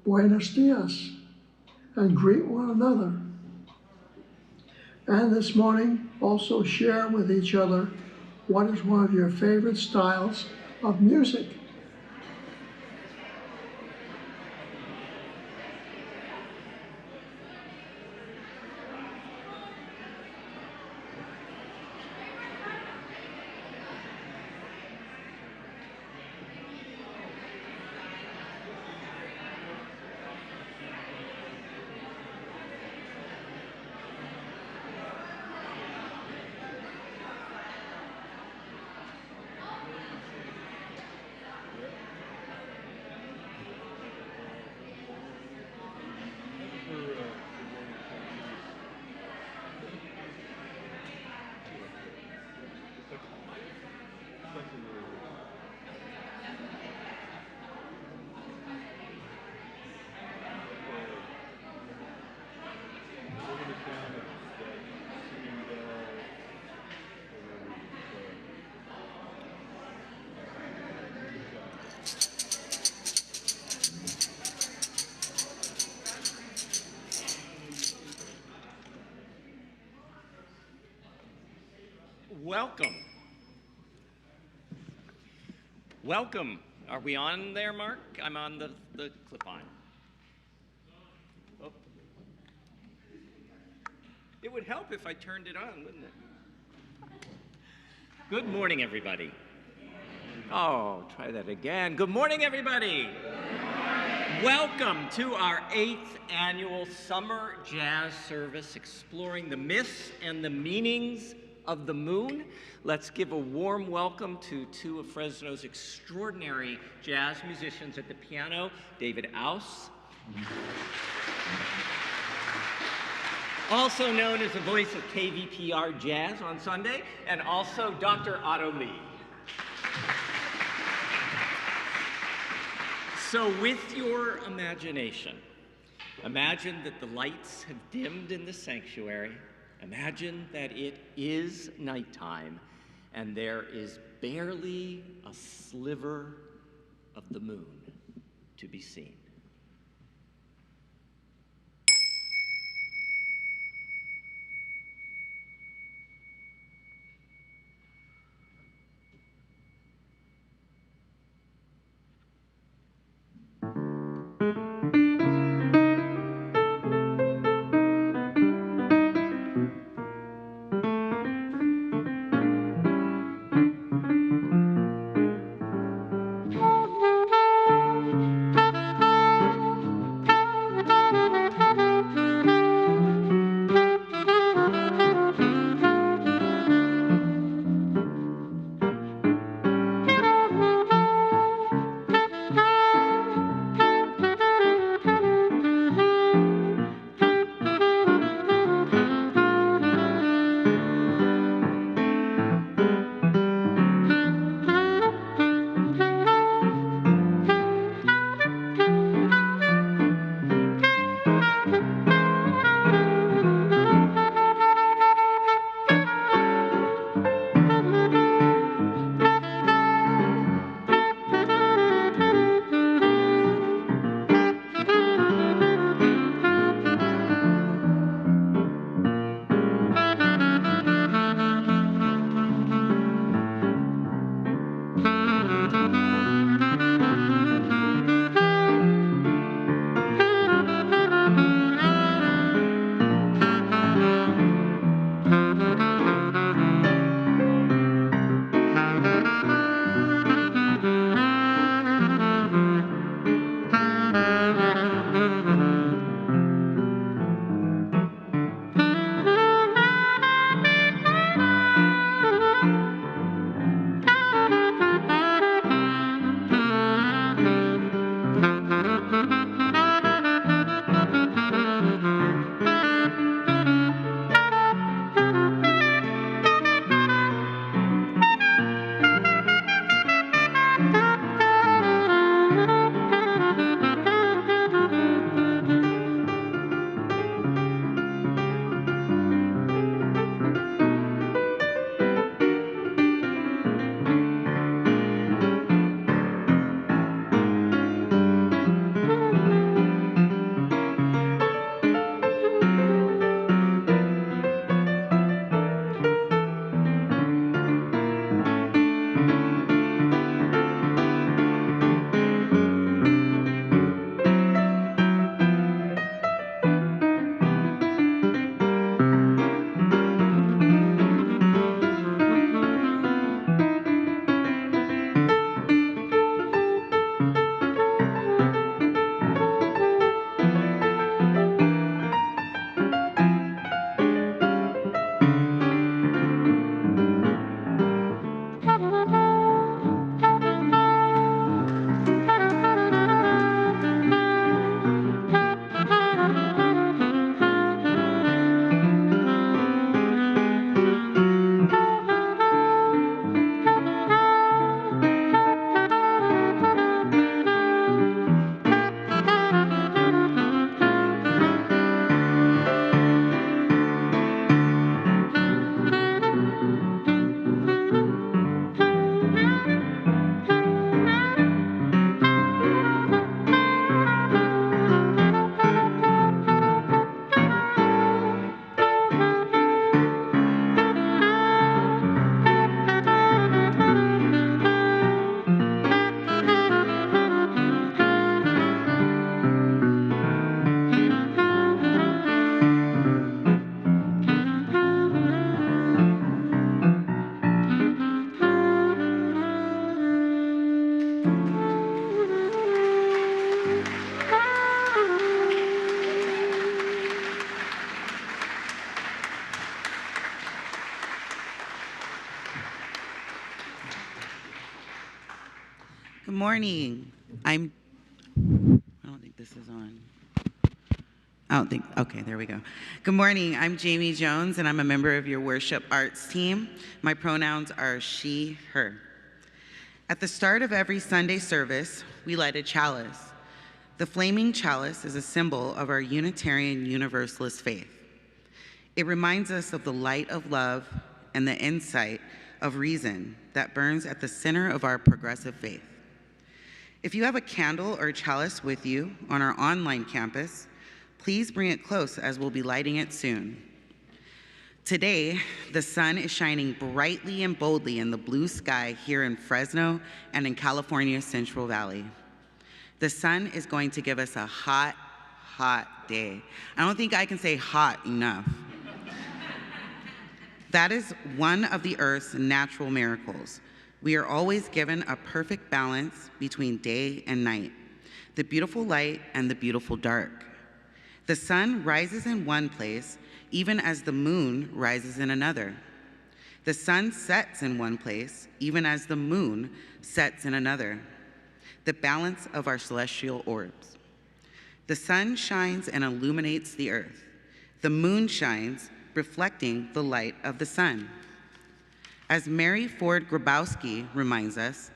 Buenos dias, and greet one another. And this morning, also share with each other what is one of your favorite styles of music. Welcome. Welcome. Are we on there, Mark? I'm on the clip-on. Oh. It would help if I turned it on, wouldn't it? Good morning, everybody. Oh, try that again. Good morning, everybody. Welcome to our 8th annual Summer Jazz Service, exploring the myths and the meanings of the moon. Let's give a warm welcome to two of Fresno's extraordinary jazz musicians at the piano, David Aus, also known as the voice of KVPR Jazz on Sunday, and also Dr. Otto Lee. So with your imagination, imagine that the lights have dimmed in the sanctuary. Imagine that it is nighttime and there is barely a sliver of the moon to be seen. morning. I don't think this is on. I don't think, okay, there we go. Good morning, I'm Jamie Jones, and I'm a member of your worship arts team. My pronouns are she, her. At the start of every Sunday service, we light a chalice. The flaming chalice is a symbol of our Unitarian Universalist faith. It reminds us of the light of love and the insight of reason that burns at the center of our progressive faith. If you have a candle or a chalice with you on our online campus, please bring it close as we'll be lighting it soon. Today, the sun is shining brightly and boldly in the blue sky here in Fresno and in California's Central Valley. The sun is going to give us a hot, hot day. I don't think I can say hot enough. That is one of the Earth's natural miracles. We are always given a perfect balance between day and night, the beautiful light and the beautiful dark. The sun rises in one place, even as the moon rises in another. The sun sets in one place, even as the moon sets in another. The balance of our celestial orbs. The sun shines and illuminates the earth. The moon shines, reflecting the light of the sun. As Mary Ford Grabowski reminds us,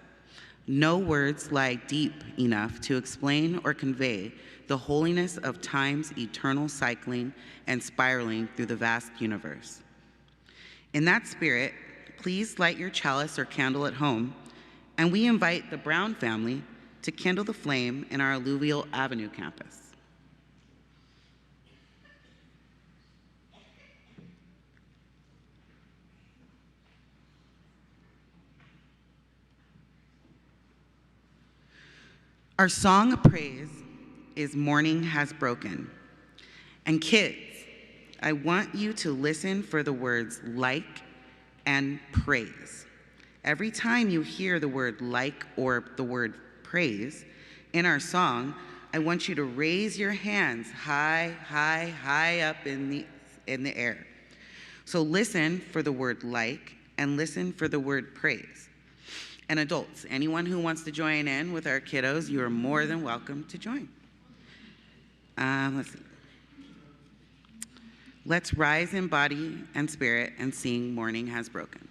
no words lie deep enough to explain or convey the holiness of time's eternal cycling and spiraling through the vast universe. In that spirit, please light your chalice or candle at home, and we invite the Brown family to kindle the flame in our Alluvial Avenue campus. Our song of praise is Morning Has Broken. And kids, I want you to listen for the words like and praise. Every time you hear the word like or the word praise in our song, I want you to raise your hands high, high, high up in the air. So listen for the word like and listen for the word praise. And adults, anyone who wants to join in with our kiddos, you are more than welcome to join. Let's see. Let's rise in body and spirit and sing Morning Has Broken.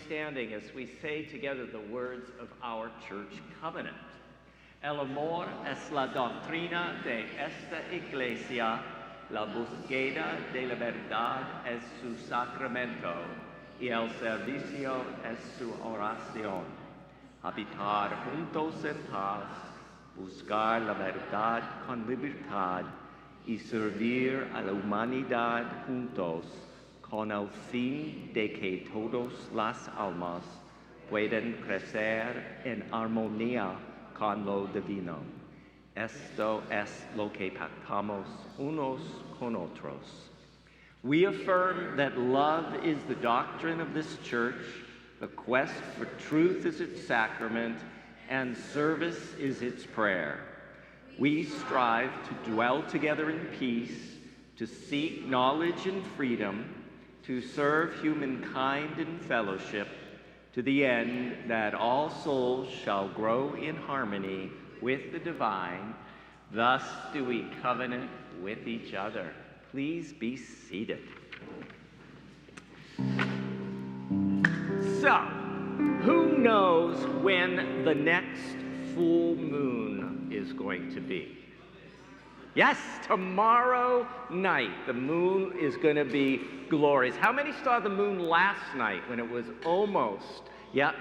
Standing as we say together the words of our church covenant. El amor es la doctrina de esta iglesia la búsqueda de la verdad es su sacramento y el servicio es su oración. Habitar juntos en paz, buscar la verdad con libertad y servir a la humanidad juntos con el fin de que todas las almas puedan crecer en armonía con lo divino. Esto es lo que pactamos unos con otros. We affirm that love is the doctrine of this church, the quest for truth is its sacrament, and service is its prayer. We strive to dwell together in peace, to seek knowledge and freedom, to serve humankind in fellowship, to the end that all souls shall grow in harmony with the divine. Thus do we covenant with each other. Please be seated. So, who knows when the next full moon is going to be? Yes, tomorrow night, the moon is going to be glorious. How many saw the moon last night when it was almost? Yeah,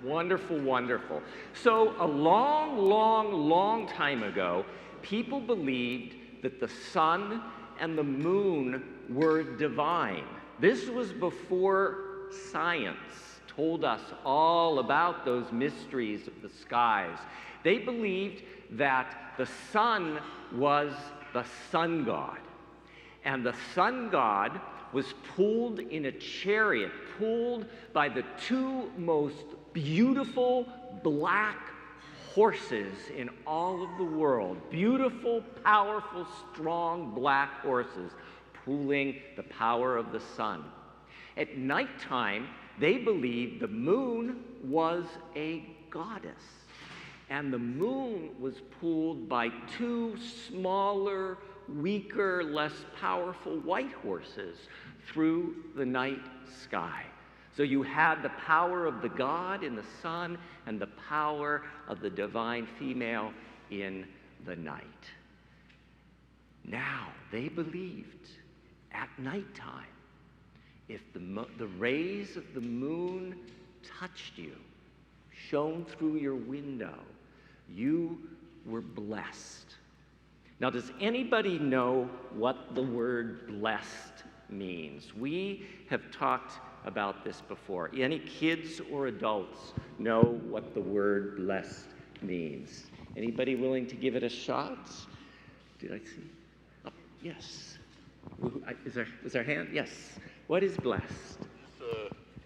wonderful, wonderful. So a long time ago, people believed that the sun and the moon were divine. This was before science told us all about those mysteries of the skies. They believed that the sun was the sun god. And the sun god was pulled in a chariot, pulled by the two most beautiful black horses in all of the world. Beautiful, powerful, strong black horses pulling the power of the sun. At nighttime, they believed the moon was a goddess. And the moon was pulled by two smaller, weaker, less powerful white horses through the night sky. So you had the power of the god in the sun and the power of the divine female in the night. Now, they believed at nighttime, if the rays of the moon touched you, shone through your window, you were blessed. Now, does anybody know what the word blessed means? We have talked about this before. Any kids or adults know what the word blessed means? Anybody willing to give it a shot? Did I see? Oh, yes. Is there a hand? Yes. What is blessed?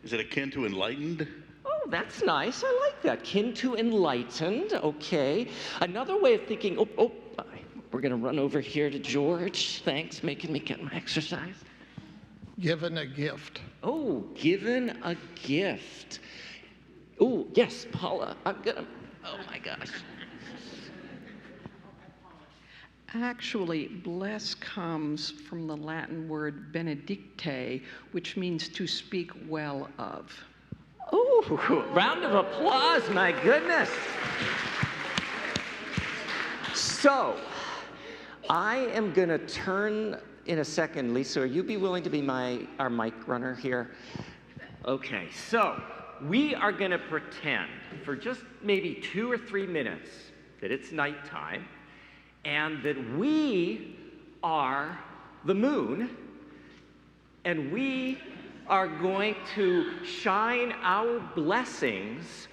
Is it akin to enlightened? Oh, that's nice. I like that. Kin to enlightened. Okay. Another way of thinking, we're going to run over here to George. Thanks, making me get my exercise. Given a gift. Oh, given a gift. Oh, yes, Paula. Oh my gosh. Actually, bless comes from the Latin word benedicte, which means to speak well of. Oh, round of applause, my goodness. So, I am going to turn in a second. Lisa, are you be willing to be our mic runner here? Okay, so we are going to pretend for just maybe 2 or 3 minutes that it's nighttime and that we are the moon and we are going to shine our blessings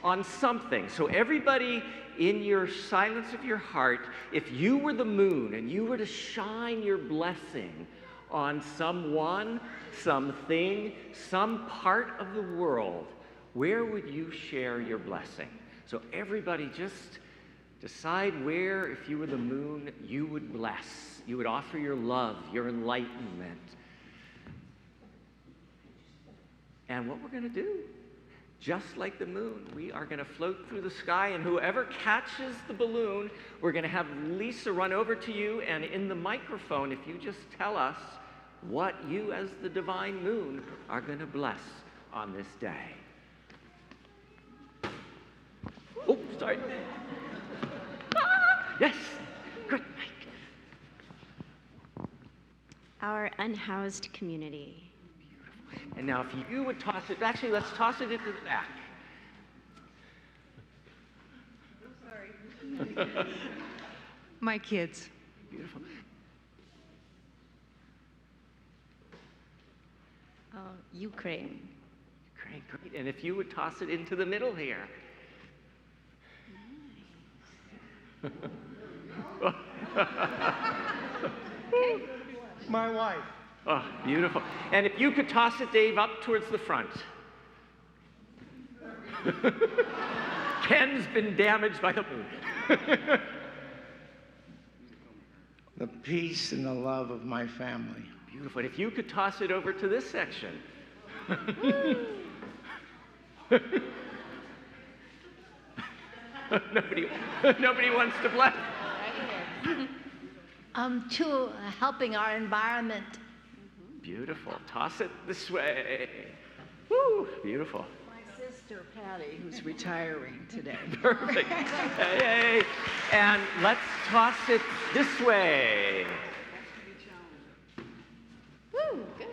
on something. So everybody, in your silence of your heart, if you were the moon and you were to shine your blessing on someone, something, some part of the world, where would you share your blessing? So everybody just decide where, if you were the moon, you would bless. You would offer your love, your enlightenment. And what we're going to do, just like the moon, we are going to float through the sky, and whoever catches the balloon, we're going to have Lisa run over to you, and in the microphone, if you just tell us what you as the divine moon are going to bless on this day. Oh, sorry. Yes, good. our unhoused community. And now if you would toss it, actually let's toss it into the back. Sorry. My kids. Beautiful. Oh, Ukraine. Great, great. And if you would toss it into the middle here. My wife. Oh, beautiful. And if you could toss it, Dave, up towards the front. Ken's been damaged by the moon. The peace and the love of my family. Beautiful. And if you could toss it over to this section. Nobody wants to bless. To helping our environment. Beautiful. Toss it this way. Woo! Beautiful. My sister Patty, who's retiring today. Perfect. Hey. And let's toss it this way. Woo, good.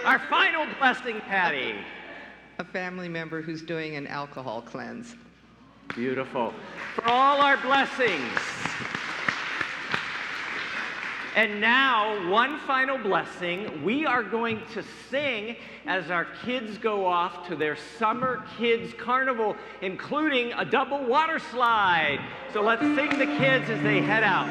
Our final blessing, Patty. A family member who's doing an alcohol cleanse. Beautiful. For all our blessings. And now, one final blessing. We are going to sing as our kids go off to their Summer Kids Carnival, including a double water slide. So let's sing the kids as they head out.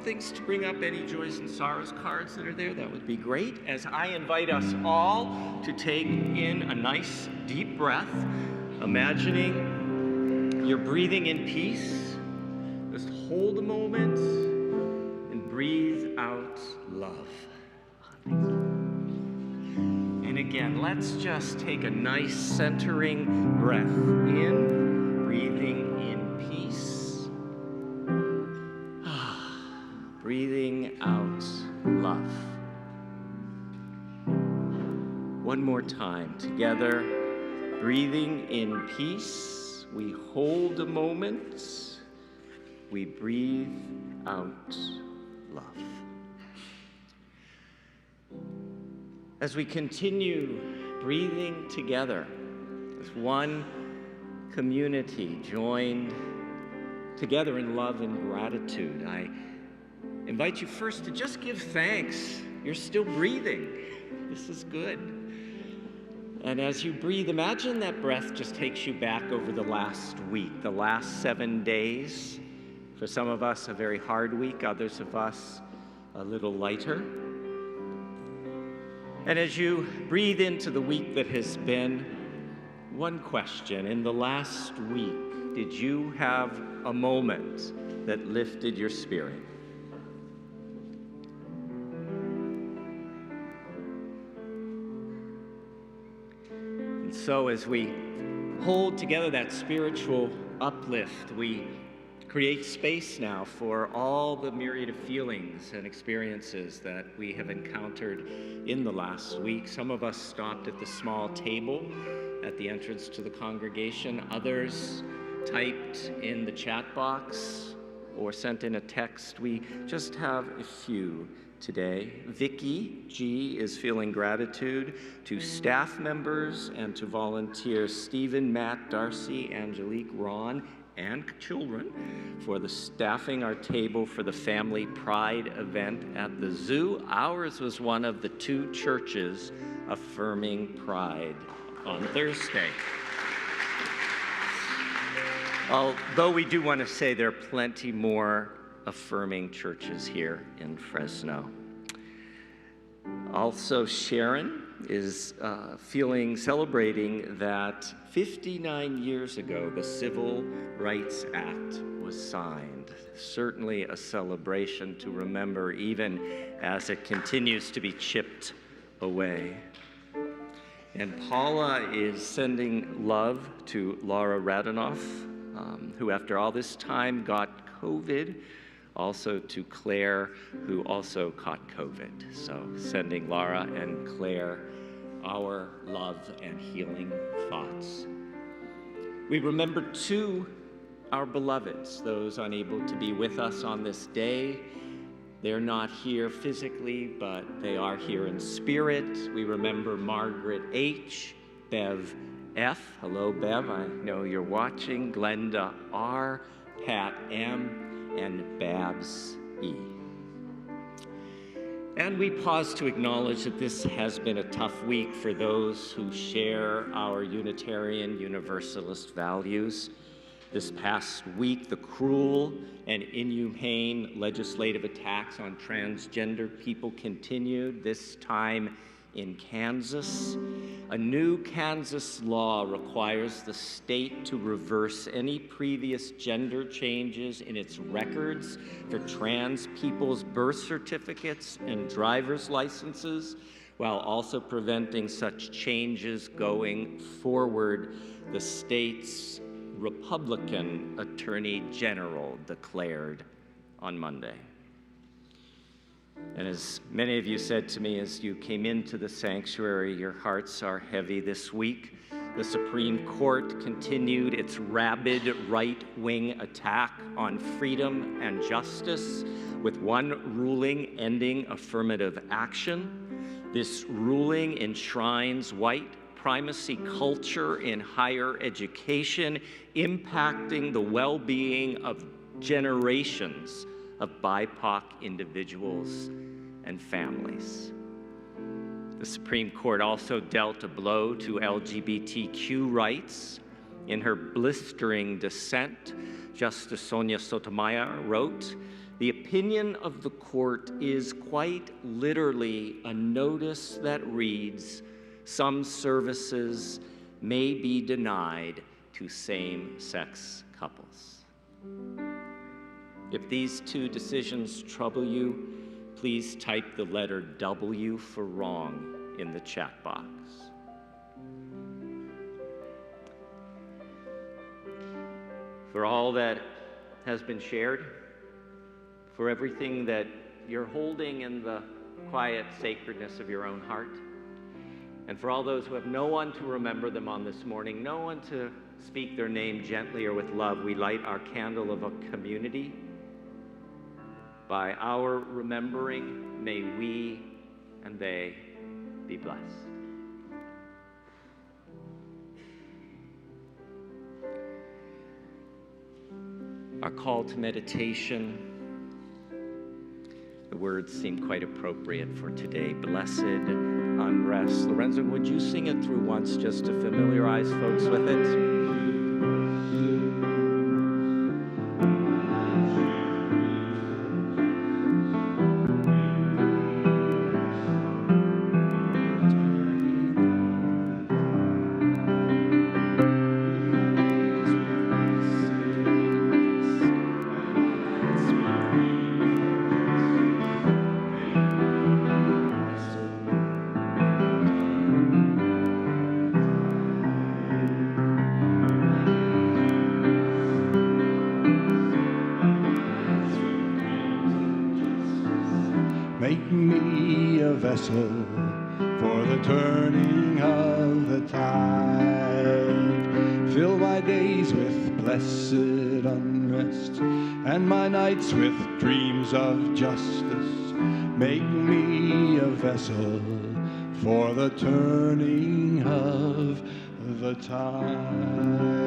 Thinks to bring up any joys and sorrows cards that are there, that would be great, as I invite us all to take in a nice deep breath, imagining you're breathing in peace. Just hold a moment and breathe out love. And again, let's just take a nice centering breath in, breathing in peace. Breathing out love. One more time together. Breathing in peace. We hold a moment. We breathe out love. As we continue breathing together as one community joined together in love and gratitude, I invite you first to just give thanks. You're still breathing. This is good. And as you breathe, imagine that breath just takes you back over the last week, the last 7 days. For some of us, a very hard week, others of us, a little lighter. And as you breathe into the week that has been, one question: in the last week, did you have a moment that lifted your spirit? And so as we hold together that spiritual uplift, we create space now for all the myriad of feelings and experiences that we have encountered in the last week. Some of us stopped at the small table at the entrance to the congregation. Others typed in the chat box or sent in a text. We just have a few today. Vicky G is feeling gratitude to staff members and to volunteers Stephen, Matt, Darcy, Angelique, Ron, and children for the staffing our table for the Family Pride event at the zoo. Ours was one of the 2 churches affirming Pride on Thursday. Although we do want to say there are plenty more affirming churches here in Fresno. Also, Sharon is celebrating that 59 years ago, the Civil Rights Act was signed. Certainly a celebration to remember, even as it continues to be chipped away. And Paula is sending love to Laura Radanoff, who after all this time got COVID. Also to Claire, who also caught COVID. So sending Laura and Claire our love and healing thoughts. We remember too our beloveds, those unable to be with us on this day. They're not here physically, but they are here in spirit. We remember Margaret H., Bev F., hello Bev, I know you're watching, Glenda R., Pat M., and Babs E. And we pause to acknowledge that this has been a tough week for those who share our Unitarian Universalist values. This past week, the cruel and inhumane legislative attacks on transgender people continued, this time in Kansas. A new Kansas law requires the state to reverse any previous gender changes in its records for trans people's birth certificates and driver's licenses, while also preventing such changes going forward, the state's Republican Attorney General declared on Monday. And as many of you said to me as you came into the sanctuary, your hearts are heavy this week. The Supreme Court continued its rabid right-wing attack on freedom and justice, with one ruling ending affirmative action. This ruling enshrines white primacy culture in higher education, impacting the well-being of generations of BIPOC individuals and families. The Supreme Court also dealt a blow to LGBTQ rights. In her blistering dissent, Justice Sonia Sotomayor wrote, "The opinion of the court is quite literally a notice that reads, 'Some services may be denied to same-sex couples.'" If these 2 decisions trouble you, please type the letter W for wrong in the chat box. For all that has been shared, for everything that you're holding in the quiet sacredness of your own heart, and for all those who have no one to remember them on this morning, no one to speak their name gently or with love, we light our candle of a community. By our remembering, may we and they be blessed. Our call to meditation, the words seem quite appropriate for today. Blessed unrest. Lorenzo, would you sing it through once just to familiarize folks with it? Make me a vessel for the turning of the tide. Fill my days with blessed unrest, and my nights with dreams of justice. Make me a vessel for the turning of the tide.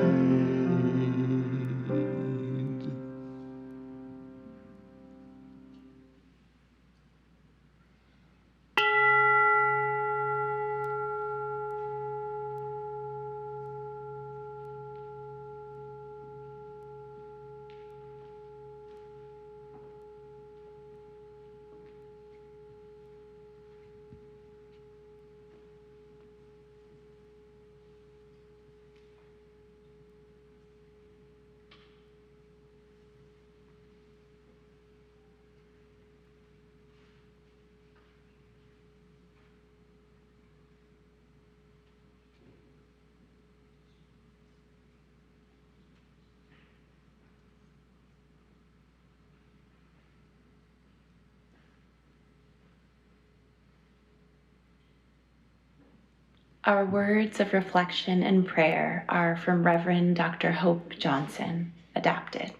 Our words of reflection and prayer are from Reverend Dr. Hope Johnson, adapted.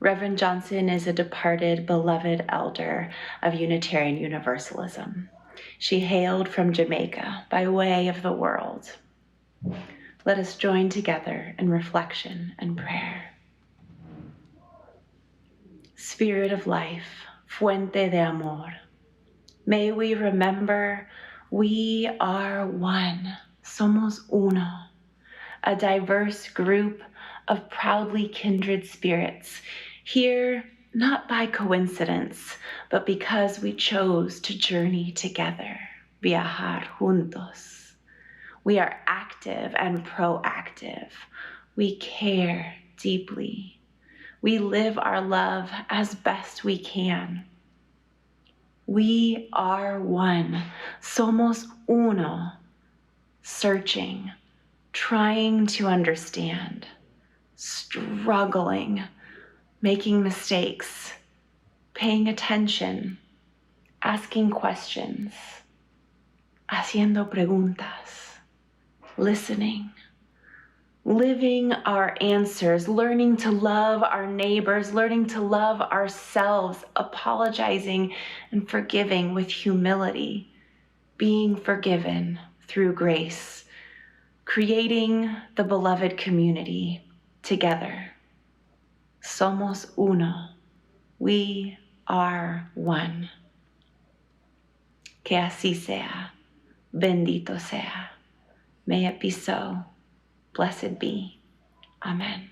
Reverend Johnson is a departed, beloved elder of Unitarian Universalism. She hailed from Jamaica by way of the world. Let us join together in reflection and prayer. Spirit of life, fuente de amor, may we remember we are one, somos uno, a diverse group of proudly kindred spirits, here not by coincidence, but because we chose to journey together, viajar juntos. We are active and proactive. We care deeply. We live our love as best we can. We are one, somos uno, searching, trying to understand, struggling, making mistakes, paying attention, asking questions, haciendo preguntas, listening, living our answers, learning to love our neighbors, learning to love ourselves, apologizing and forgiving with humility, being forgiven through grace, creating the beloved community together. Somos uno. We are one. Que así sea. Bendito sea. May it be so. Blessed be. Amen.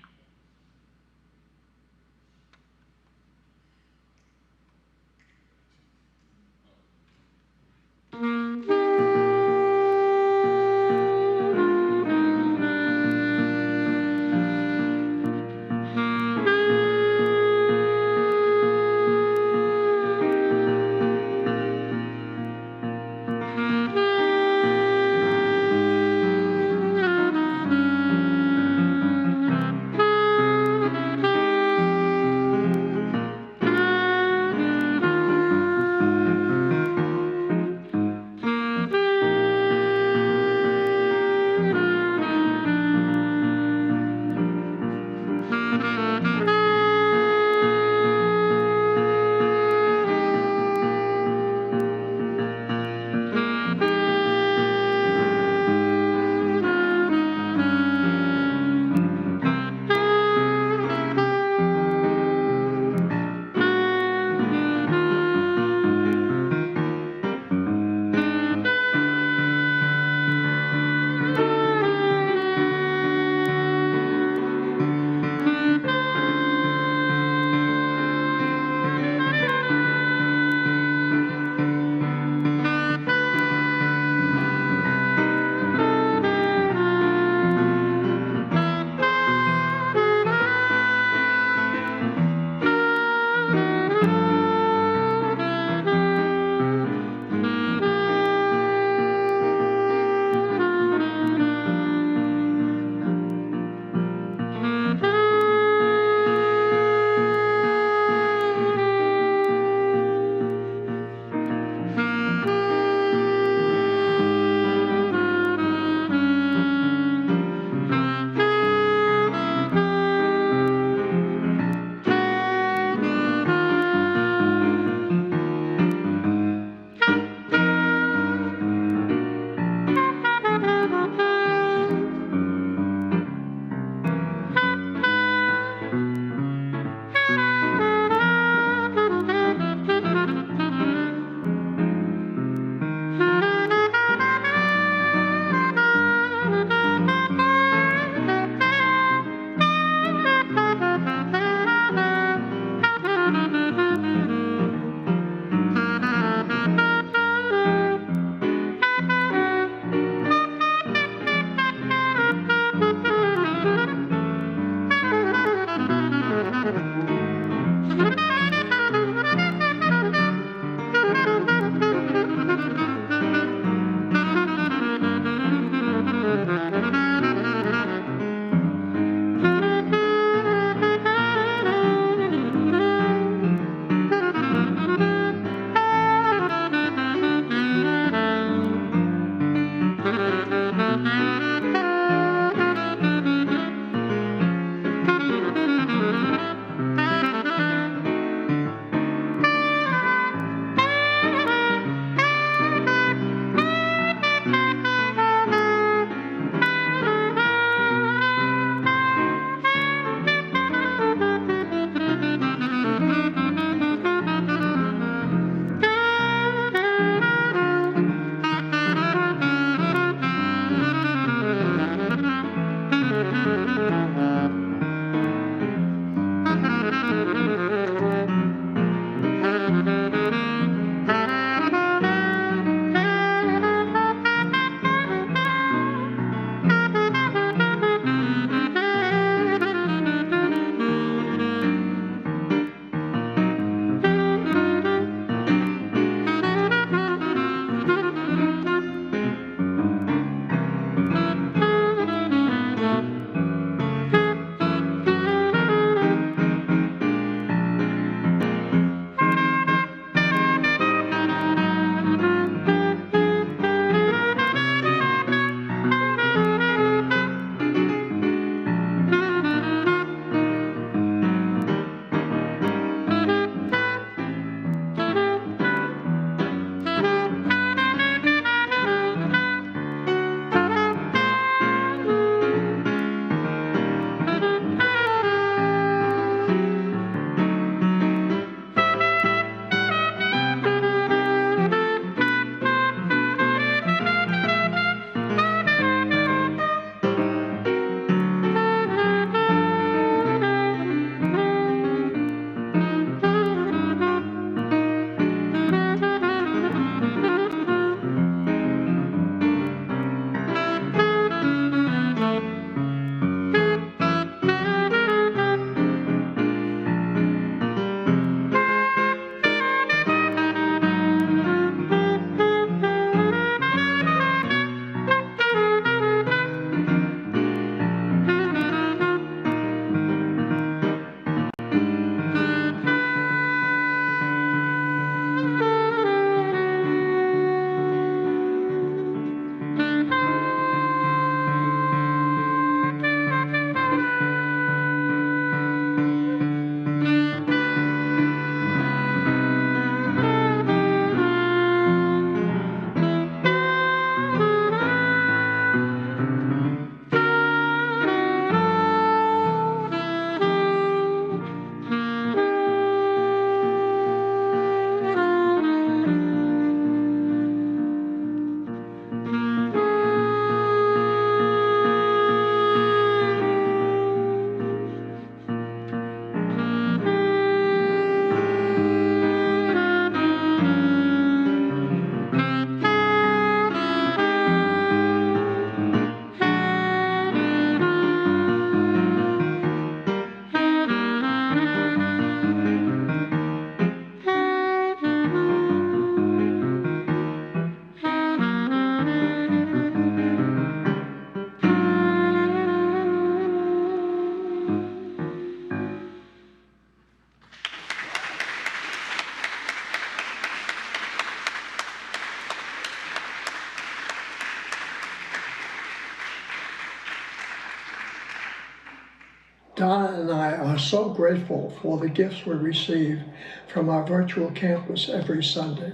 Donna and I are so grateful for the gifts we receive from our virtual campus every Sunday.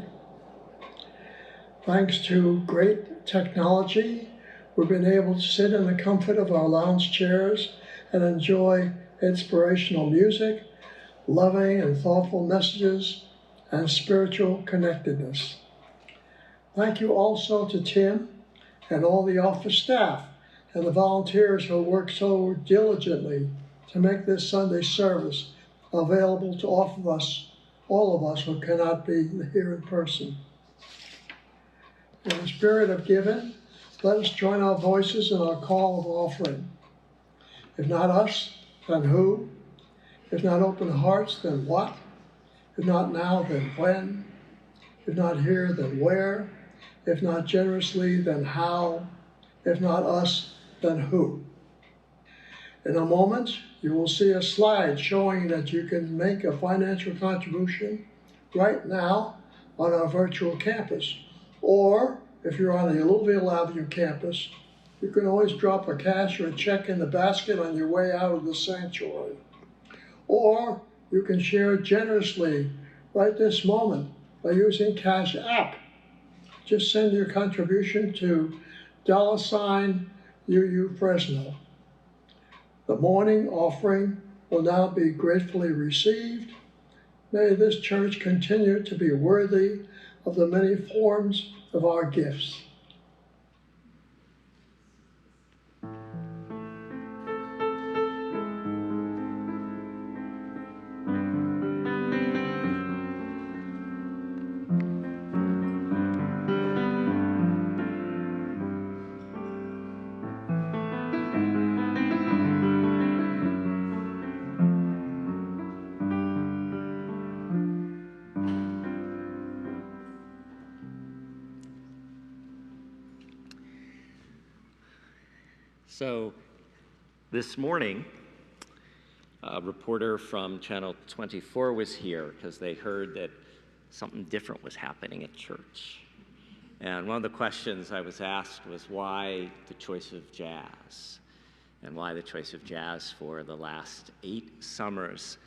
Thanks to great technology, we've been able to sit in the comfort of our lounge chairs and enjoy inspirational music, loving and thoughtful messages, and spiritual connectedness. Thank you also to Tim and all the office staff and the volunteers who work so diligently to make this Sunday service available to all of us who cannot be here in person. In the spirit of giving, let us join our voices in our call of offering. If not us, then who? If not open hearts, then what? If not now, then when? If not here, then where? If not generously, then how? If not us, then who? In a moment, you will see a slide showing that you can make a financial contribution right now on our virtual campus. Or, if you're on the Alluvial Ave campus, you can always drop a cash or a check in the basket on your way out of the sanctuary. Or, you can share generously right this moment by using Cash App. Just send your contribution to $UU Fresno. The morning offering will now be gratefully received. May this church continue to be worthy of the many forms of our gifts. So this morning, a reporter from Channel 24 was here because they heard that something different was happening at church. And one of the questions I was asked was why the choice of jazz? And why the choice of jazz for the last 8 summers?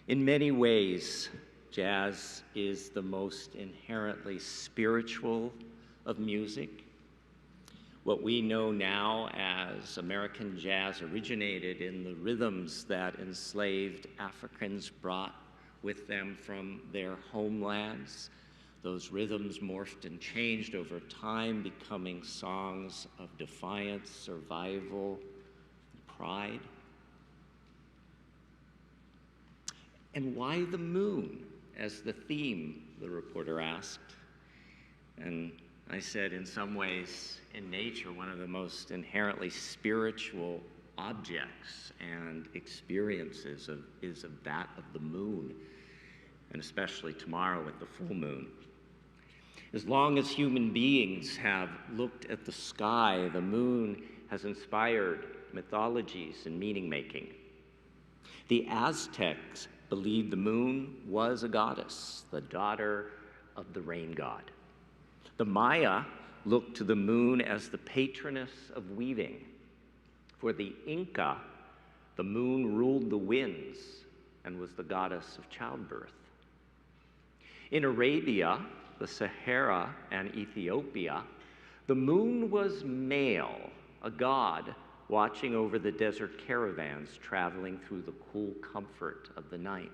In many ways, jazz is the most inherently spiritual of music. What we know now as American jazz originated in the rhythms that enslaved Africans brought with them from their homelands. Those rhythms morphed and changed over time, becoming songs of defiance, survival, pride. And why the moon as the theme, the reporter asked. And I said, in some ways, in nature, one of the most inherently spiritual objects and experiences is that of the moon, and especially tomorrow with the full moon. As long as human beings have looked at the sky, the moon has inspired mythologies and meaning-making. The Aztecs believed the moon was a goddess, the daughter of the rain god. The Maya looked to the moon as the patroness of weaving. For the Inca, the moon ruled the winds and was the goddess of childbirth. In Arabia, the Sahara, and Ethiopia, the moon was male, a god watching over the desert caravans traveling through the cool comfort of the night.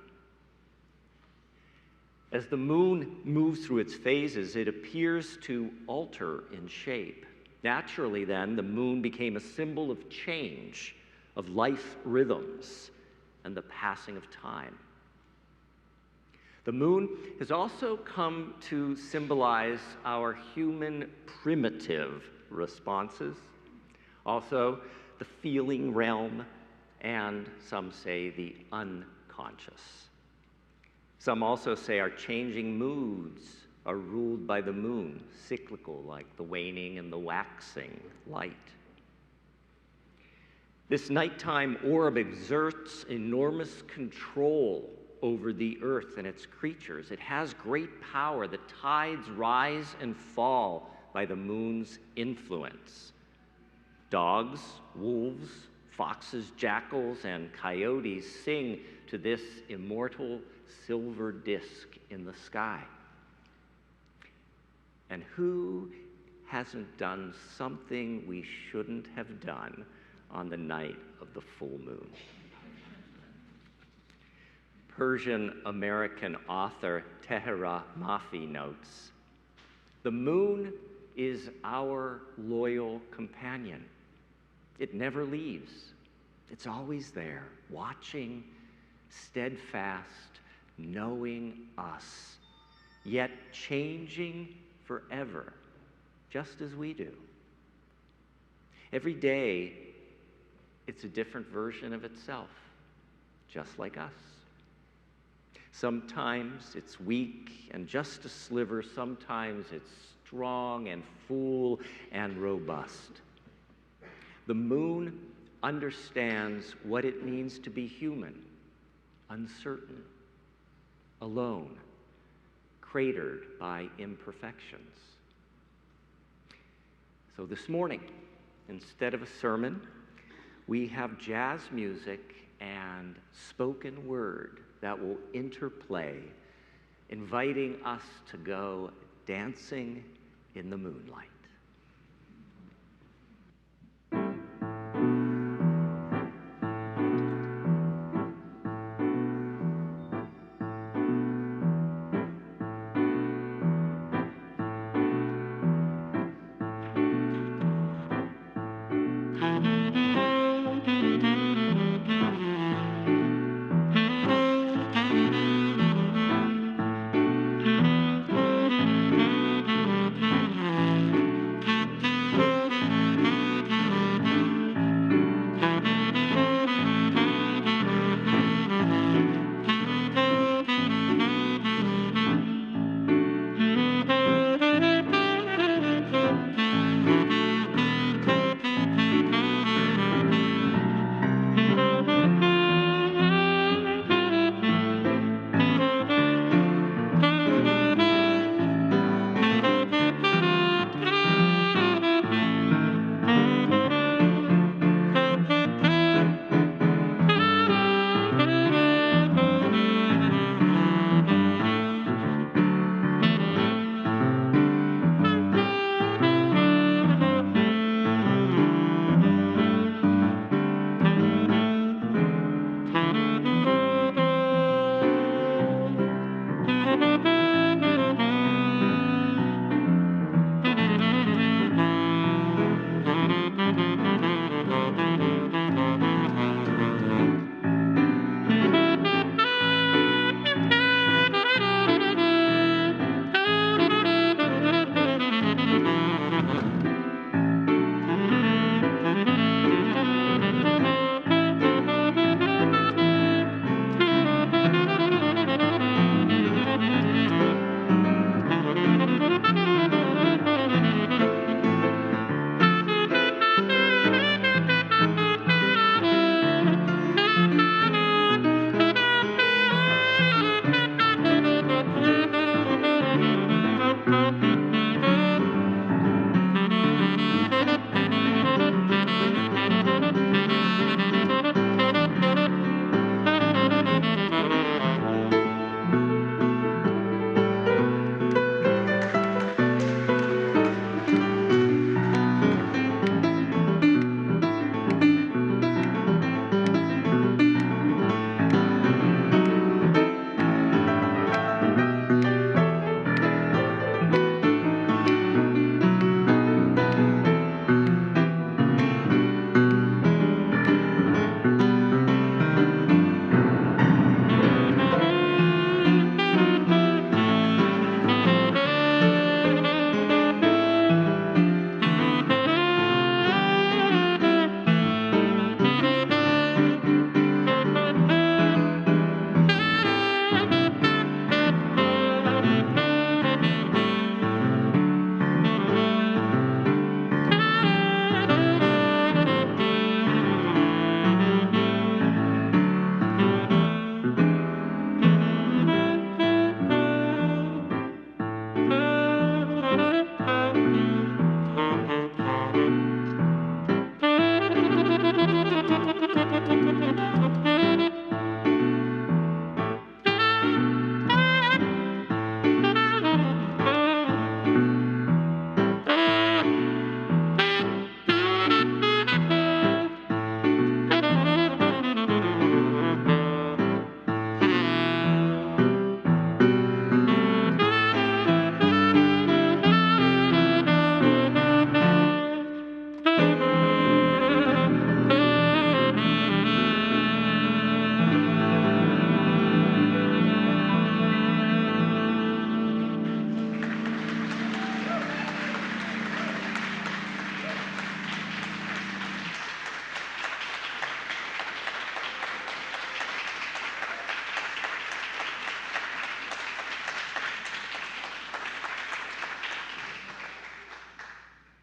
As the moon moves through its phases, it appears to alter in shape. Naturally, then, the moon became a symbol of change, of life rhythms, and the passing of time. The moon has also come to symbolize our human primitive responses, also the feeling realm, and some say the unconscious. Some also say our changing moods are ruled by the moon, cyclical, like the waning and the waxing light. This nighttime orb exerts enormous control over the earth and its creatures. It has great power. The tides rise and fall by the moon's influence. Dogs, wolves, Foxes, jackals, and coyotes sing to this immortal silver disk in the sky. And who hasn't done something we shouldn't have done on the night of the full moon? Persian-American author Tahira Mafi notes, "The moon is our loyal companion. It never leaves. It's always there, watching, steadfast, knowing us, yet changing forever, just as we do. Every day, it's a different version of itself, just like us. Sometimes it's weak and just a sliver. Sometimes it's strong and full and robust. The moon understands what it means to be human, uncertain, alone, cratered by imperfections." So this morning, instead of a sermon, we have jazz music and spoken word that will interplay, inviting us to go dancing in the moonlight.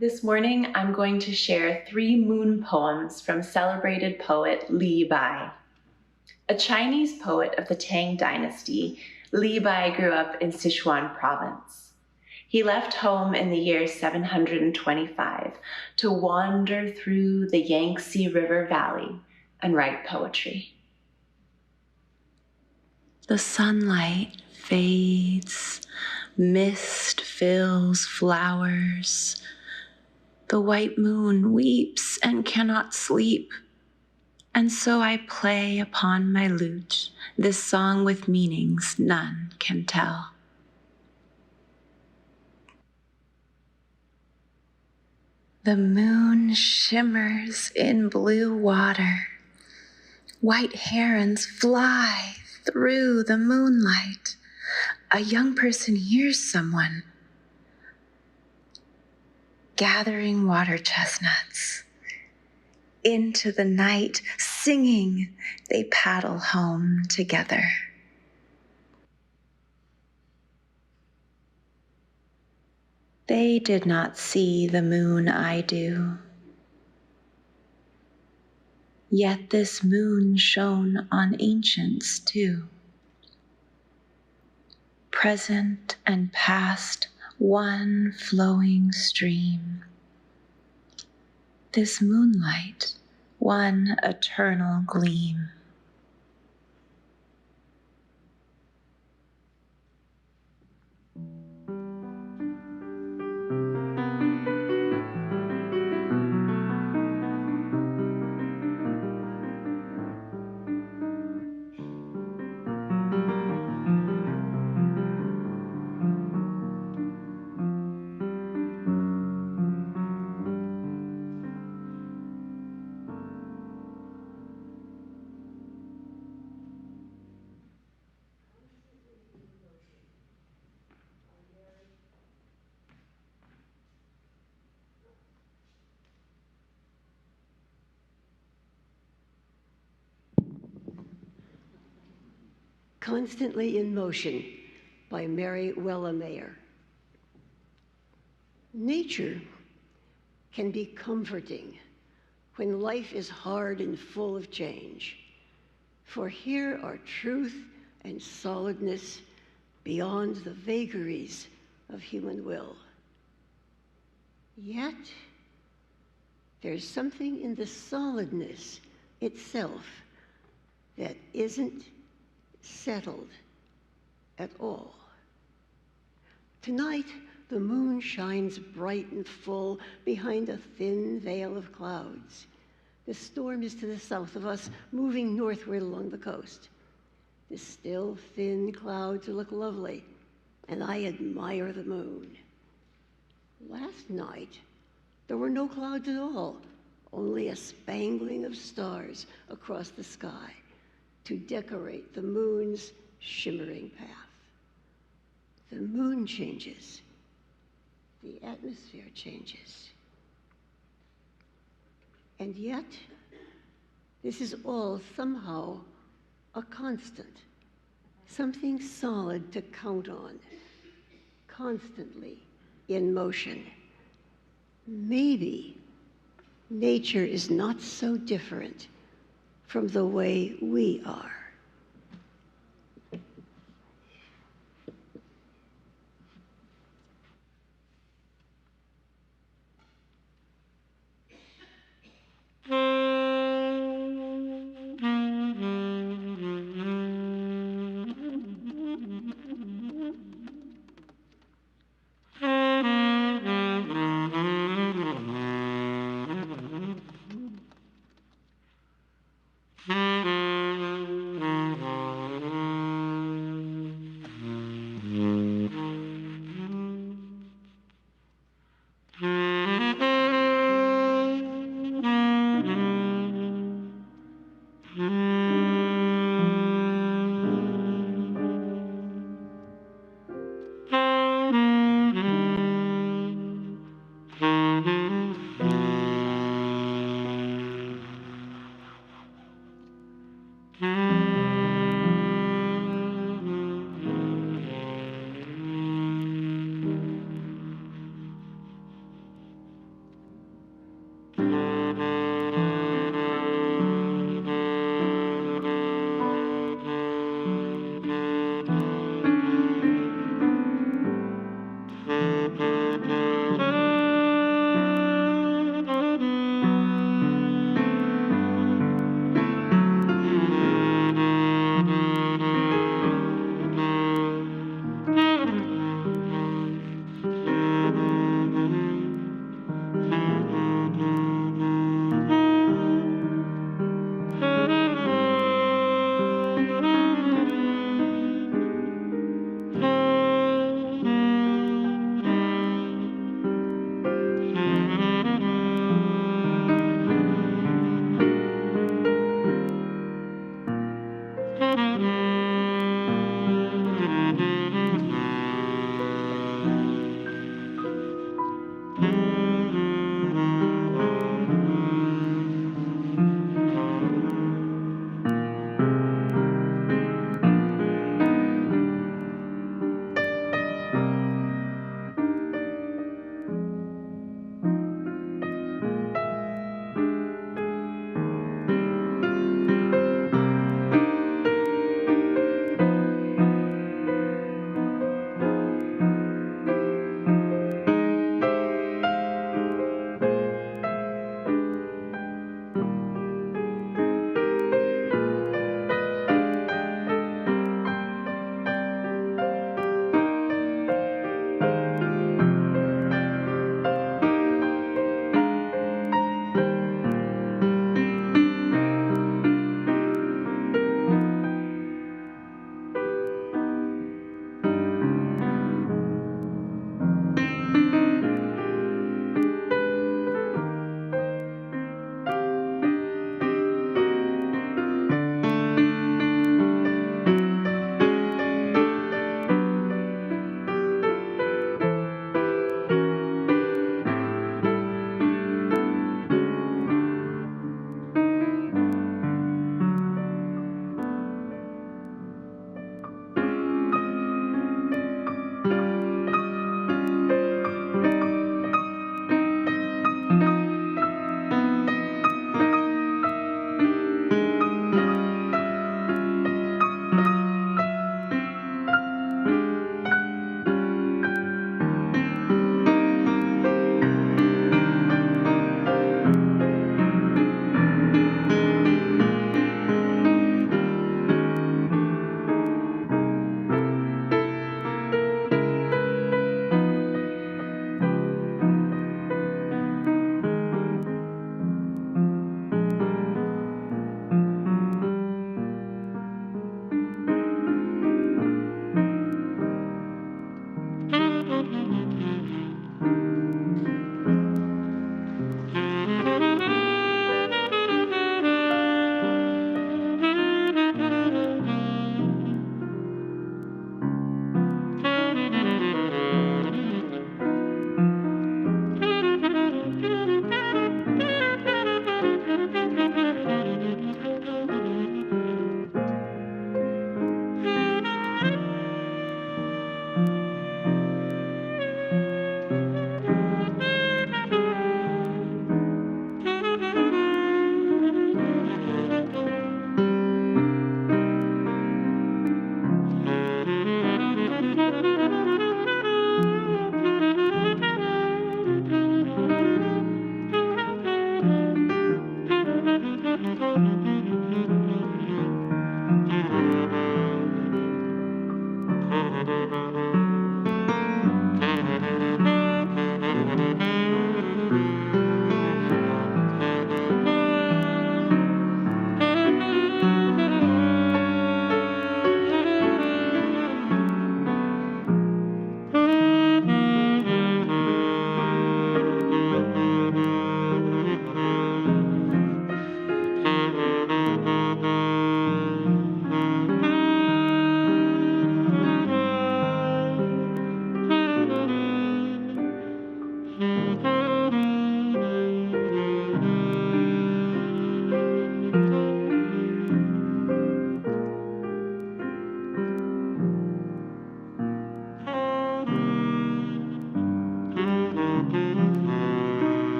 This morning, I'm going to share 3 moon poems from celebrated poet Li Bai. A Chinese poet of the Tang Dynasty, Li Bai grew up in Sichuan province. He left home in the year 725 to wander through the Yangtze River Valley and write poetry. The sunlight fades, mist fills flowers. The white moon weeps and cannot sleep. And so I play upon my lute this song with meanings none can tell. The moon shimmers in blue water. White herons fly through the moonlight. A young person hears someone gathering water chestnuts. Into the night, singing, they paddle home together. They did not see the moon I do. Yet this moon shone on ancients too. Present and past, one flowing stream. This moonlight, one eternal gleam. Constantly in Motion by Mary Wella-Mayer. Nature can be comforting when life is hard and full of change, for here are truth and solidness beyond the vagaries of human will. Yet, there's something in the solidness itself that isn't settled at all. Tonight, the moon shines bright and full behind a thin veil of clouds. The storm is to the south of us, moving northward along the coast. The still, thin clouds look lovely, and I admire the moon. Last night, there were no clouds at all, only a spangling of stars across the sky to decorate the moon's shimmering path. The moon changes. The atmosphere changes. And yet, this is all somehow a constant, something solid to count on, constantly in motion. Maybe nature is not so different from the way we are.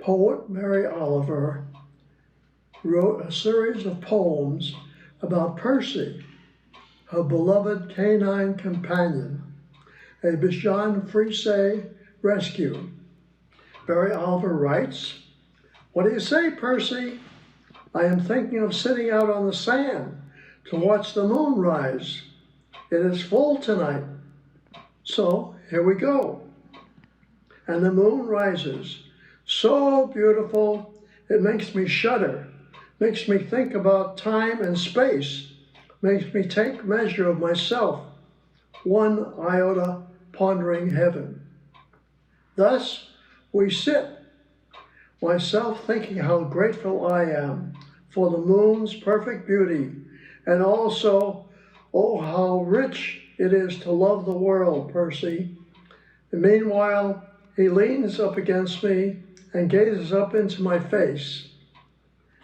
poet Mary Oliver wrote a series of poems about Percy, her beloved canine companion, a Bichon Frise rescue. Mary Oliver writes, "What do you say, Percy? I am thinking of sitting out on the sand to watch the moon rise. It is full tonight. So here we go." And the moon rises, so beautiful, it makes me shudder, makes me think about time and space, makes me take measure of myself, one iota pondering heaven. Thus we sit, myself thinking how grateful I am for the moon's perfect beauty, and also, oh, how rich it is to love the world, Percy. And meanwhile, he leans up against me and gazes up into my face,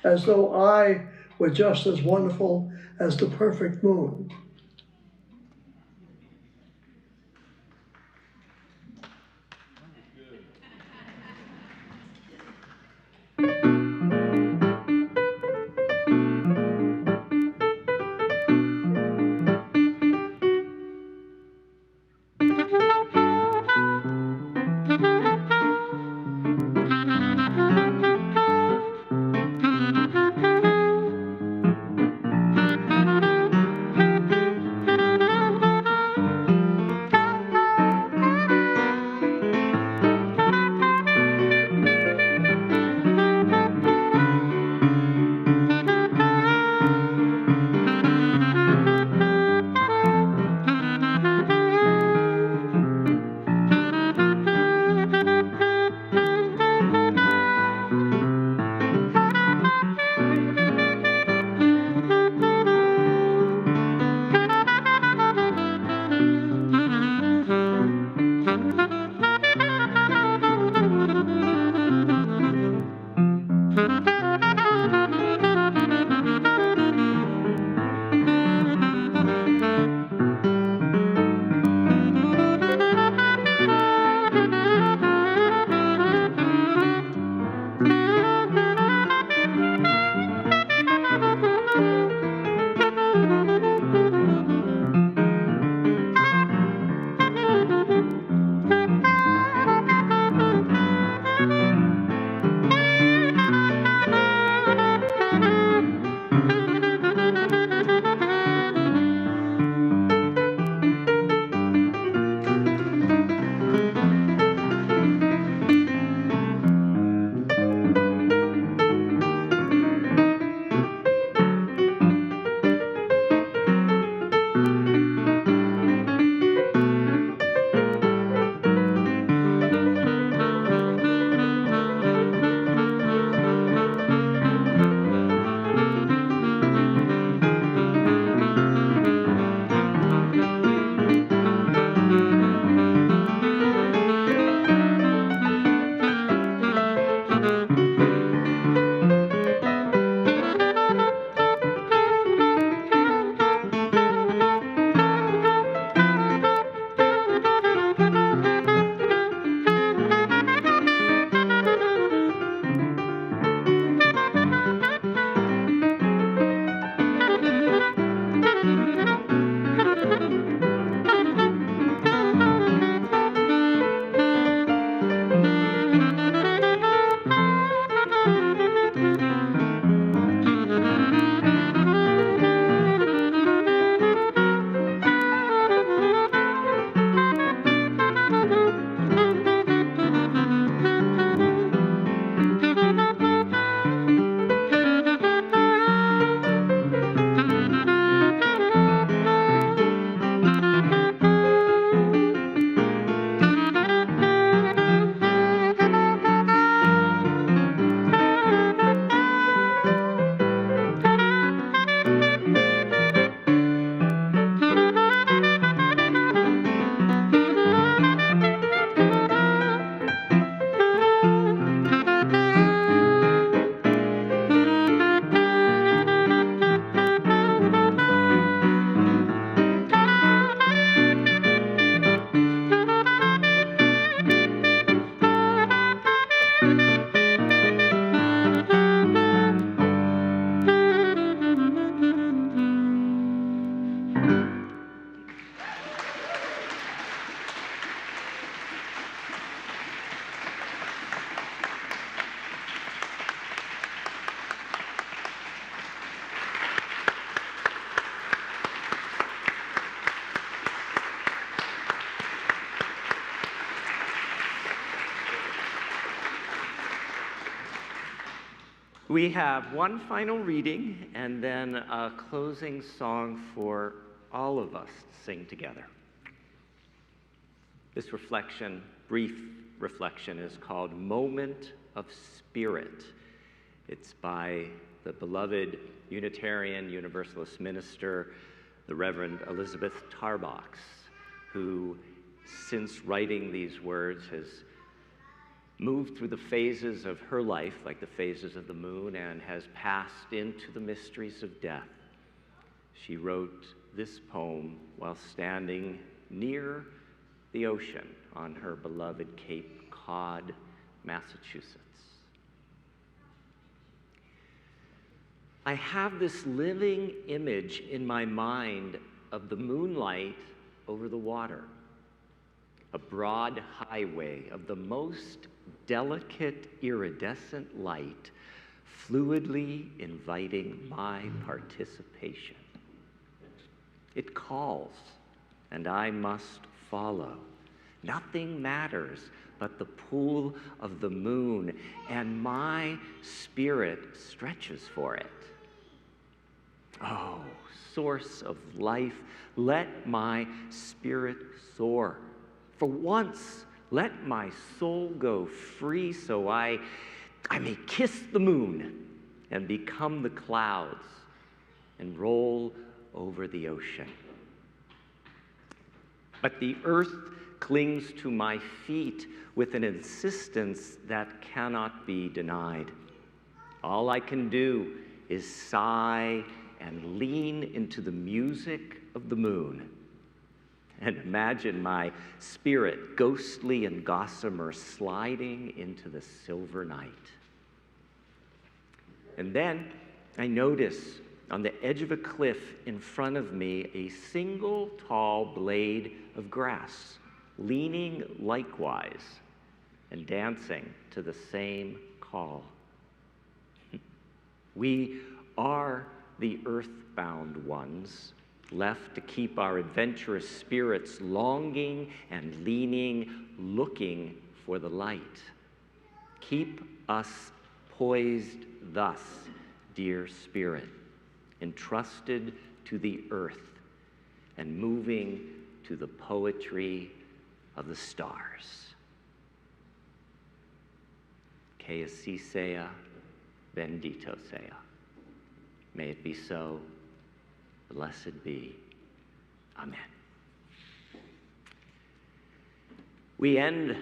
as though I were just as wonderful as the perfect moon. We have one final reading and then a closing song for all of us to sing together. This reflection, brief reflection, is called Moment of Spirit. It's by the beloved Unitarian Universalist minister, the Reverend Elizabeth Tarbox, who, since writing these words, has moved through the phases of her life, like the phases of the moon, and has passed into the mysteries of death. She wrote this poem while standing near the ocean on her beloved Cape Cod, Massachusetts. I have this living image in my mind of the moonlight over the water, a broad highway of the most delicate iridescent light, fluidly inviting my participation. It calls, and I must follow. Nothing matters but the pull of the moon, and my spirit stretches for it. Oh, source of life, let my spirit soar. For once, let my soul go free so I may kiss the moon and become the clouds and roll over the ocean. But the earth clings to my feet with an insistence that cannot be denied. All I can do is sigh and lean into the music of the moon and imagine my spirit, ghostly and gossamer, sliding into the silver night. And then I notice on the edge of a cliff in front of me a single tall blade of grass, leaning likewise and dancing to the same call. We are the earthbound ones, left to keep our adventurous spirits longing and leaning, looking for the light. Keep us poised thus, dear spirit, entrusted to the earth and moving to the poetry of the stars. Que así sea, bendito sea. May it be so, blessed be. Amen. We end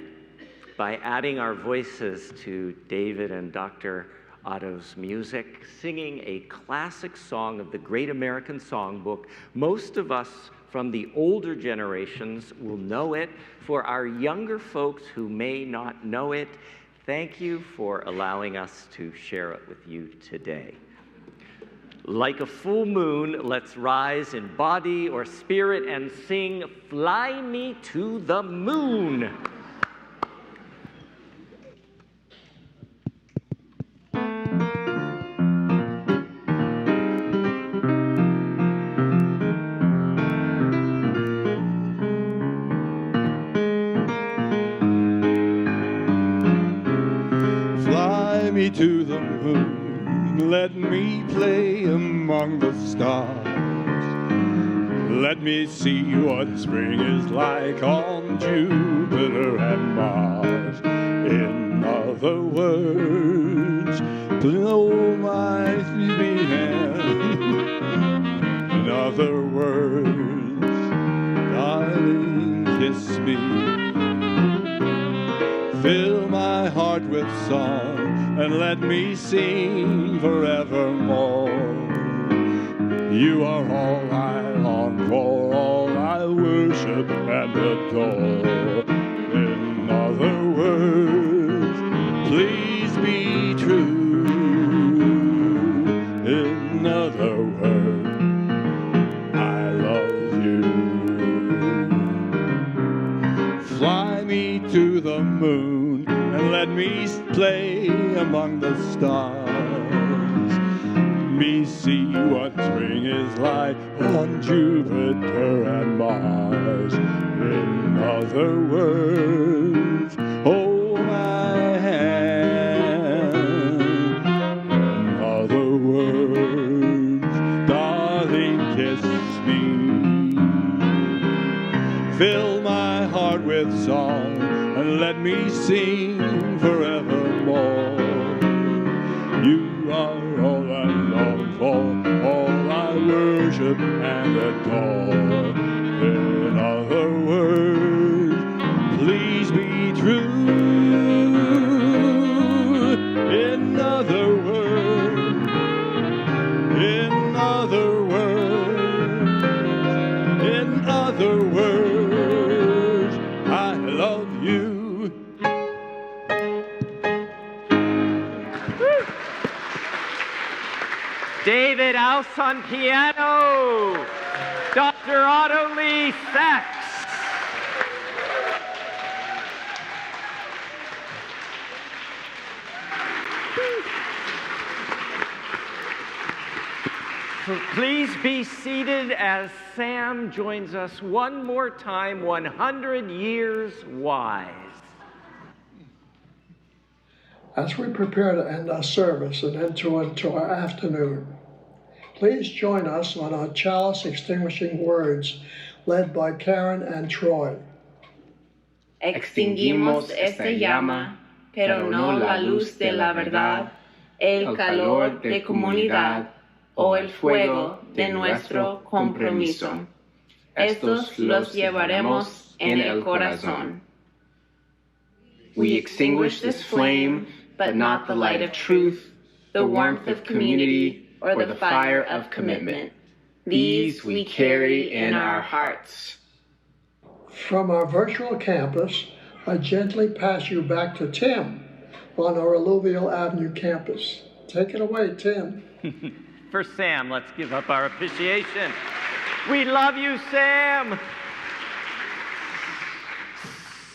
by adding our voices to David and Dr. Otto's music, singing a classic song of the Great American Songbook. Most of us from the older generations will know it. For our younger folks who may not know it, thank you for allowing us to share it with you today. Like a full moon, let's rise in body or spirit and sing, "Fly Me to the Moon." Fly me to the moon, let me play among the stars. Let me see what spring is like on Jupiter and Mars. In other words, blow my sleepy hand. In other words, darling, kiss me. Fill my heart with song and let me sing forevermore. You are all I long for, all I worship and adore. In other words, please be true. In other words, I love you. Fly me to the moon and let me play among the stars. Me see what spring is like on Jupiter and Mars. In other words, hold my hand. song and let me sing forevermore. You are all I long for, all I worship and adore. In other words, please be true. In other words, in other words, in other words, I love you. David House on piano. Dr. Otto Lee sax. So please be seated as Sam joins us one more time, 100 Years Wise. As we prepare to end our service and enter into our afternoon, please join us on our chalice extinguishing words led by Karen and Troy. Extinguimos esta llama, pero no la luz de la verdad, el calor de comunidad o el fuego de nuestro compromiso. Estos los llevaremos en el corazón. We extinguish this flame, but not the light of truth, the warmth of community, or the fire of commitment. These we carry in our hearts. From our virtual campus, I gently pass you back to Tim on our Alluvial Avenue campus. Take it away, Tim. For Sam, let's give up our appreciation. We love you, Sam.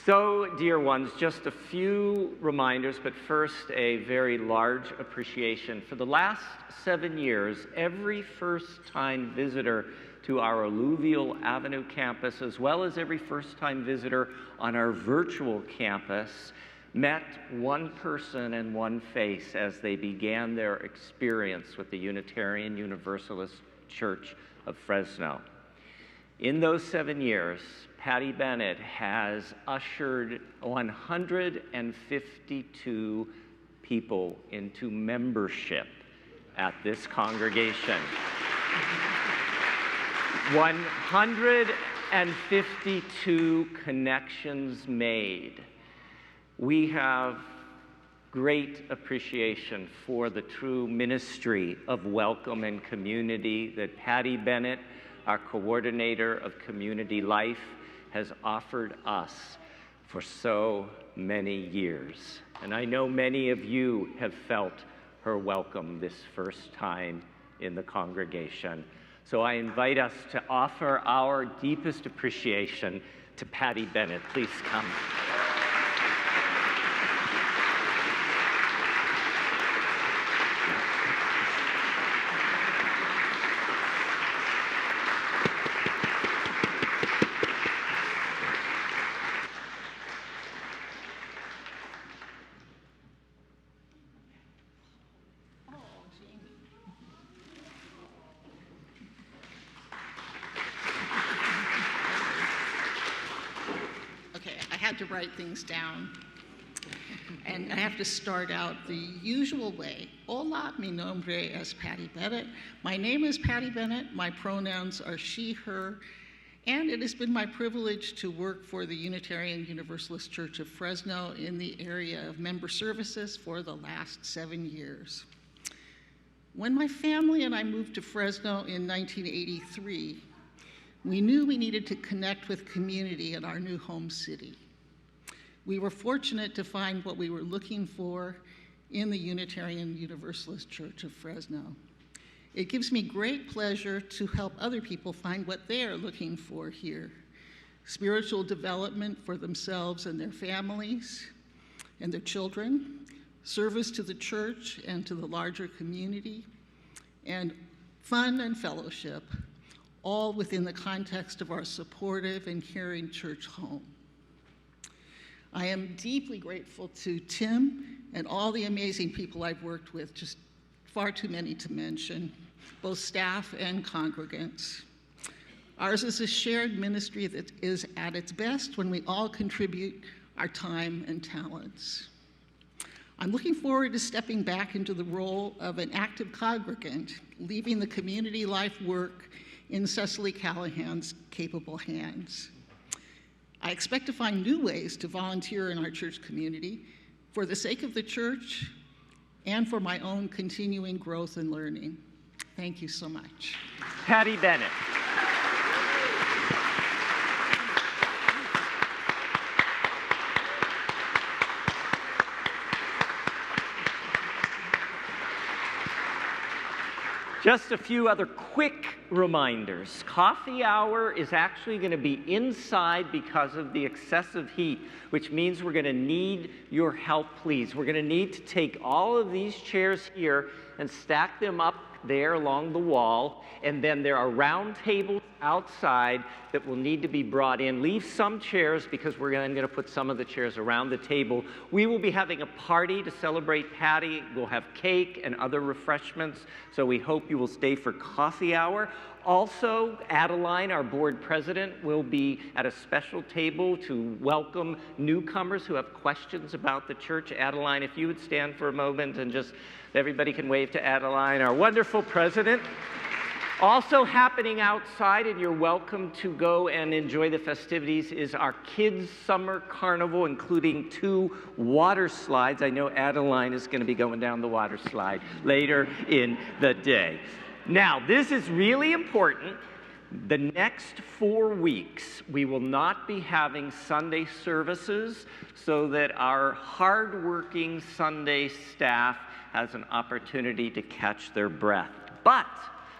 So, dear ones, just a few reminders, but first a very large appreciation. For the last 7 years, every first-time visitor to our Alluvial Avenue campus, as well as every first-time visitor on our virtual campus, met one person and one face as they began their experience with the Unitarian Universalist Church of Fresno. In those 7 years, Patty Bennett has ushered 152 people into membership at this congregation. 152 connections made. We have great appreciation for the true ministry of welcome and community that Patty Bennett, our coordinator of community life, has offered us for so many years. And I know many of you have felt her welcome this first time in the congregation. So I invite us to offer our deepest appreciation to Patty Bennett. Please come. To write things down. And I have to start out the usual way. Hola, mi nombre es Patty Bennett. My name is Patty Bennett. My pronouns are she, her, and it has been my privilege to work for the Unitarian Universalist Church of Fresno in the area of member services for the last 7 years. When my family and I moved to Fresno in 1983, we knew we needed to connect with community in our new home city. We were fortunate to find what we were looking for in the Unitarian Universalist Church of Fresno. It gives me great pleasure to help other people find what they are looking for here. Spiritual development for themselves and their families and their children, service to the church and to the larger community, and fun and fellowship, all within the context of our supportive and caring church home. I am deeply grateful to Tim and all the amazing people I've worked with, just far too many to mention, both staff and congregants. Ours is a shared ministry that is at its best when we all contribute our time and talents. I'm looking forward to stepping back into the role of an active congregant, leaving the community life work in Cecily Callahan's capable hands. I expect to find new ways to volunteer in our church community for the sake of the church and for my own continuing growth and learning. Thank you so much. Patty Bennett. Just a few other quick reminders. Coffee hour is actually going to be inside because of the excessive heat, which means we're going to need your help, please. We're going to need to take all of these chairs here and stack them up there along the wall, and then there are round tables outside that will need to be brought in. Leave some chairs because we're going to put some of the chairs around the table. We will be having a party to celebrate Patty. We'll have cake and other refreshments, so we hope you will stay for coffee hour. Also, Adeline, our board president, will be at a special table to welcome newcomers who have questions about the church. Adeline, if you would stand for a moment and just everybody can wave to Adeline, our wonderful president. Also happening outside, and you're welcome to go and enjoy the festivities, is our kids' summer carnival, including 2 water slides. I know Adeline is going to be going down the water slide later in the day. Now, this is really important. The next 4 weeks, we will not be having Sunday services so that our hardworking Sunday staff has an opportunity to catch their breath. But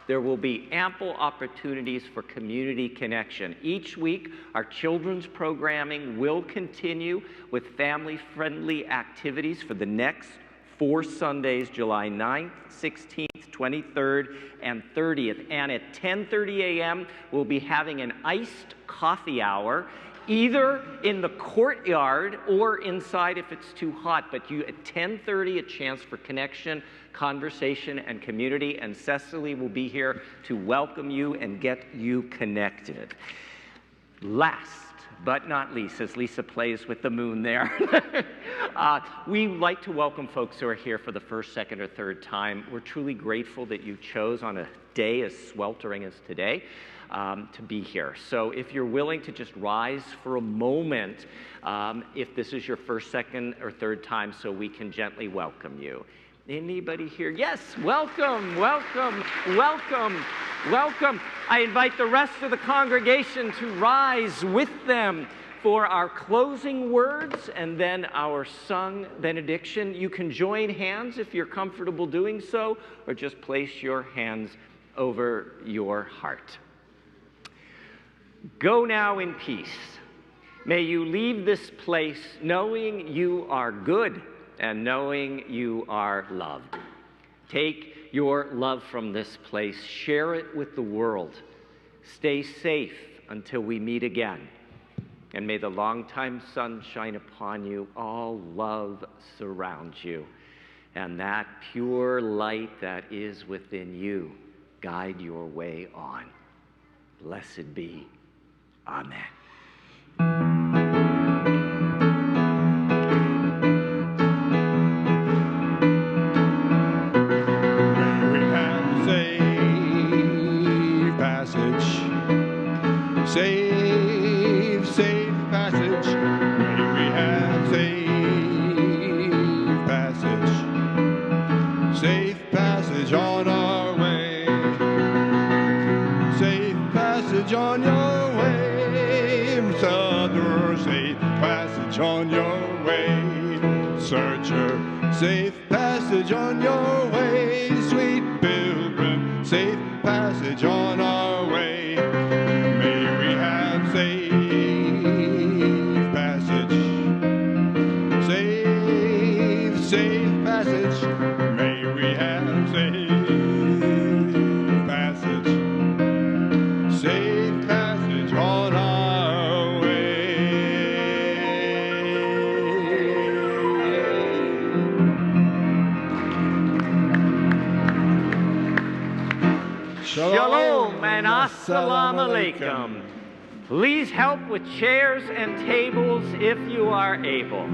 there will be ample opportunities for community connection. Each week, our children's programming will continue with family-friendly activities for the next 4 Sundays, July 9th, 16th, 23rd, and 30th. And at 10:30 a.m., we'll be having an iced coffee hour, either in the courtyard or inside if it's too hot. But at 10:30, a chance for connection, conversation, and community. And Cecily will be here to welcome you and get you connected. Last but not least, as Lisa plays with the moon there, we like to welcome folks who are here for the first, second, or third time. We're truly grateful that you chose on a day as sweltering as today to be here. So if you're willing to just rise for a moment, if this is your first, second, or third time, so we can gently welcome you. Anybody here? Yes, welcome, welcome, welcome, welcome. I invite the rest of the congregation to rise with them for our closing words and then our sung benediction. You can join hands if you're comfortable doing so, or just place your hands over your heart. Go now in peace. May you leave this place knowing you are good and knowing you are loved. Take your love from this place, share it with the world. Stay safe until we meet again. And may the longtime sun shine upon you, all love surround you, and that pure light that is within you guide your way on. Blessed be. Amen. Safe, safe passage. May we have safe passage. Safe passage on our way. Safe passage on your way. Southerner, safe passage on your way. Searcher, safe passage on your way. Sweet pilgrim, safe passage on our way. Safe passage, safe, safe passage. May we have safe passage on our way. Shalom. and assalamu alaikum. Please help with chairs and tables if you are able.